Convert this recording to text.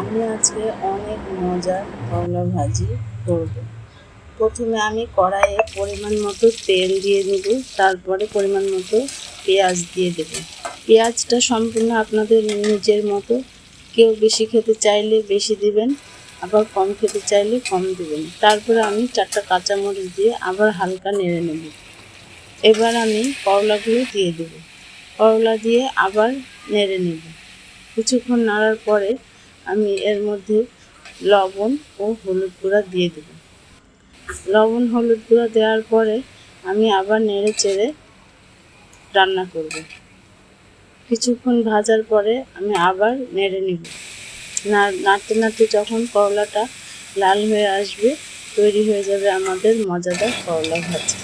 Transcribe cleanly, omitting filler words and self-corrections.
আমি আজকে অনেক মজার করলা ভাজি করব। প্রথমে আমি কড়াইয়ে পরিমাণ মতো তেল দিয়ে দেব, তারপরে পরিমাণ মতো পেঁয়াজ দিয়ে দেব। পেঁয়াজটা সম্পূর্ণ আপনাদের নিজের মতো, কেউ বেশি খেতে চাইলে বেশি দিবেন, আবার কম খেতে চাইলে কম দিবেন। তারপরে আমি 4টা কাঁচামরিচ দিয়ে আবার হালকা নেড়ে নেব। এবার আমি করলাগুলো দিয়ে দেব। করলা দিয়ে আবার নেড়ে নেব। কিছুক্ষণ নাড়ার পরে আমি এর মধ্যে লবণ ও হলুদ গুঁড়া দিয়ে দেব। লবণ হলুদ গুঁড়া দেওয়ার পরে আমি আবার নেড়ে চেড়ে রান্না করব। কিছুক্ষণ ভাজার পরে আমি আবার নেড়ে নেব। নাড়তে নাড়তে যখন করলাটা লাল হয়ে আসবে, তৈরি হয়ে যাবে আমাদের মজাদার করলা ভাজি।